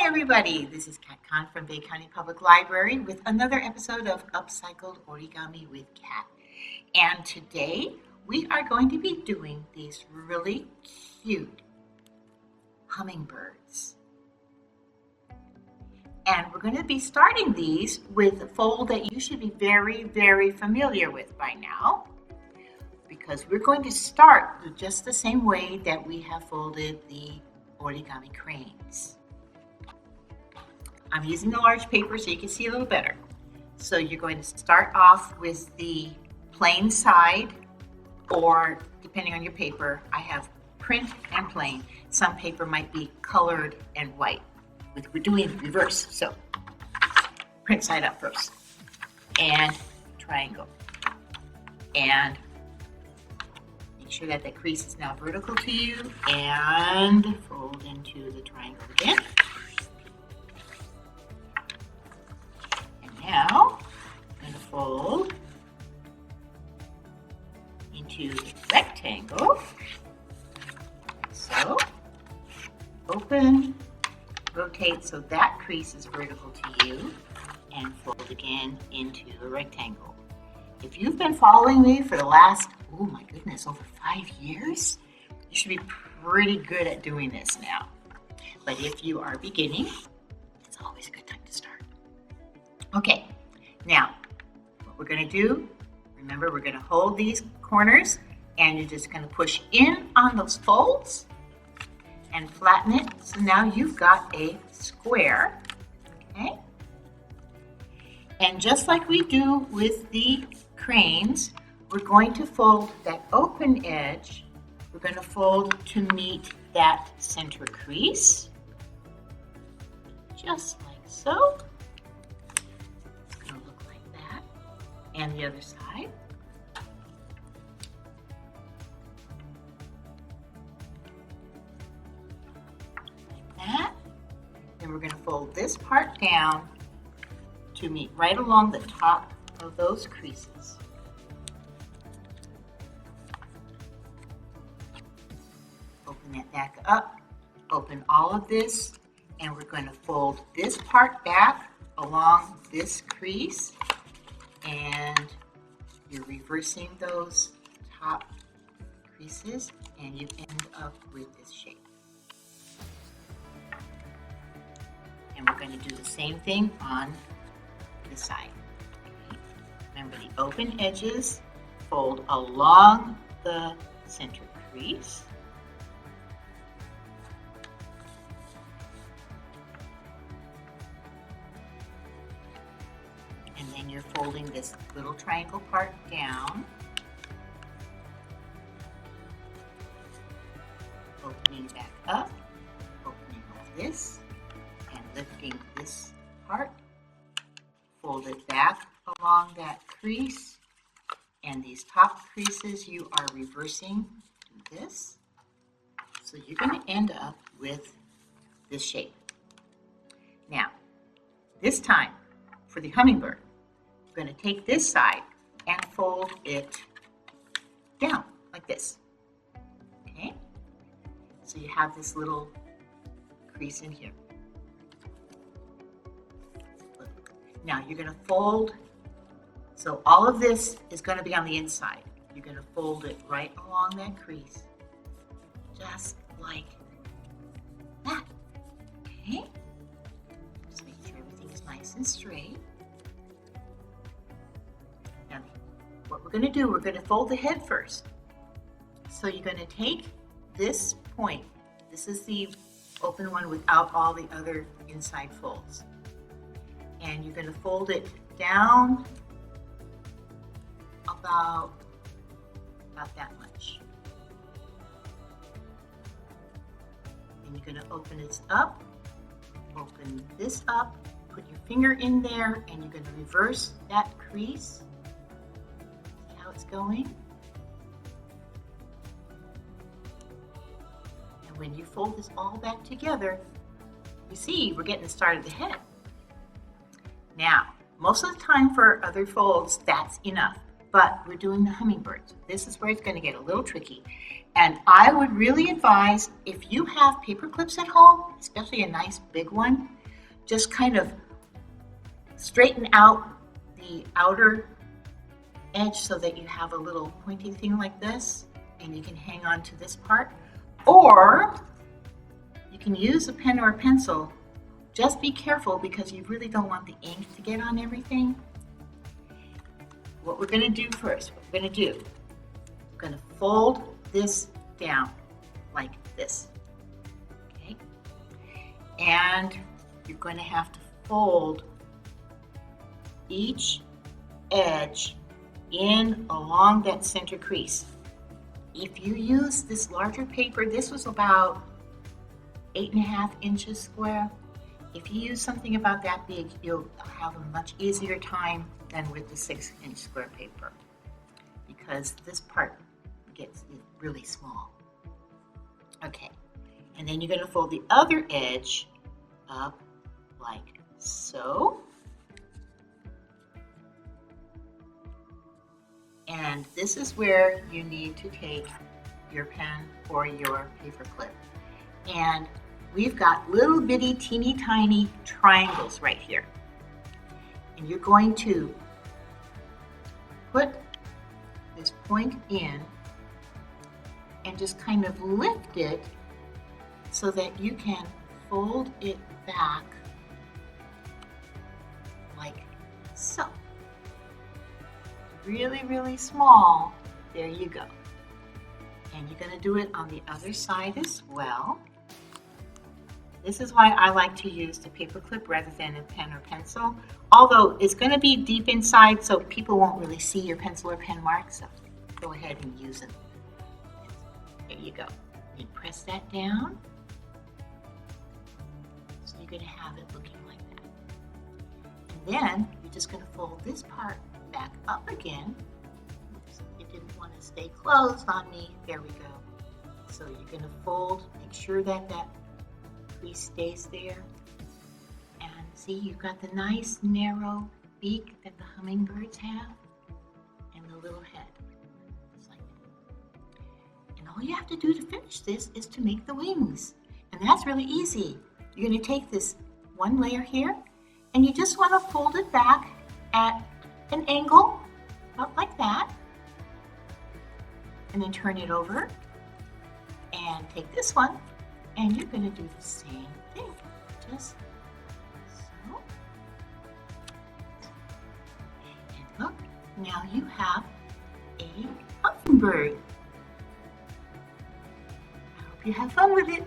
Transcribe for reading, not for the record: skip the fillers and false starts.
everybody, this is Kat Kahn from Bay County Public Library with another episode of UpCycled Origami with Kat. And today we are going to be doing these really cute hummingbirds. And we're going to be starting these with a fold that you should be very familiar with by now, because we're going to start with just the same way that we have folded the origami cranes. I'm using the large paper so you can see a little better. So you're going to start off with the plain side, or depending on your paper, I have print and plain. Some paper might be colored and white. We're doing it reverse, so print side up first. And triangle. And make sure that the crease is now vertical to you, and fold into the triangle again. Now, I'm going to fold into the rectangle. So, open, rotate so that crease is vertical to you, and fold again into the rectangle. If you've been following me for the last, oh my goodness, over 5 years, you should be pretty good at doing this now. But if you are beginning, it's always a good time to start. Okay, now what we're going to do, remember we're going to hold these corners and you're just going to push in on those folds and flatten it. So now you've got a square, okay? And just like we do with the cranes, we're going to fold that open edge. We're going to fold to meet that center crease, just like so. And the other side. Like that. Then we're going to fold this part down to meet right along the top of those creases. Open that back up, open all of this, and we're going to fold this part back along this crease. And you're reversing those top creases, and you end up with this shape. And we're going to do the same thing on the side. Remember, the open edges fold along the center crease. And then you're folding this little triangle part down, opening back up, opening like this, and lifting this part, fold it back along that crease, and these top creases you are reversing to this. So you're going to end up with this shape. Now, this time for the hummingbird, we're going to take this side and fold it down like this. Okay? So you have this little crease in here. Now you're going to fold, so all of this is going to be on the inside. You're going to fold it right along that crease, just like that. Okay? Just make sure everything is nice and straight. Now, what we're going to do, we're going to fold the head first. So you're going to take this point. This is the open one without all the other inside folds. And you're going to fold it down about that much. And you're going to open this up, open this up, put your finger in there, and you're going to reverse that crease. See how it's going? And when you fold this all back together, you see we're getting the start of the head. Now, most of the time for other folds, that's enough. but we're doing the hummingbirds. This is where it's going to get a little tricky. And I would really advise, if you have paper clips at home, especially a nice big one, just kind of straighten out the outer edge so that you have a little pointy thing like this, and you can hang on to this part. Or you can use a pen or a pencil. Just be careful because you really don't want the ink to get on everything. What we're going to do first, we're going to fold this down like this, okay? And you're going to have to fold each edge in along that center crease. If you use this larger paper, this was about 8.5 inches square. If you use something about that big, you'll have a much easier time than with the 6-inch square paper, because this part gets really small. Okay, and then you're going to fold the other edge up like so. And this is where you need to take your pen or your paper clip. And we've got little bitty, teeny tiny triangles right here. And you're going to put this point in and just kind of lift it so that you can fold it back like so. Really, really small. There you go. And you're going to do it on the other side as well. This is why I like to use the paper clip rather than a pen or pencil. Although it's going to be deep inside, so people won't really see your pencil or pen marks. So go ahead and use it. There you go. You press that down. So you're going to have it looking like that. And then you're just going to fold this part back up again. Oops, it didn't want to stay closed on me. There we go. So you're going to fold, make sure that that crease stays there. And see, you've got the nice narrow beak that the hummingbirds have and the little head. Just like that. And all you have to do to finish this is to make the wings. And that's really easy. You're going to take this one layer here and you just want to fold it back at an angle, about like that, and then turn it over and take this one and you're going to do the same thing, just so. And look, now you have a hummingbird. I hope you have fun with it.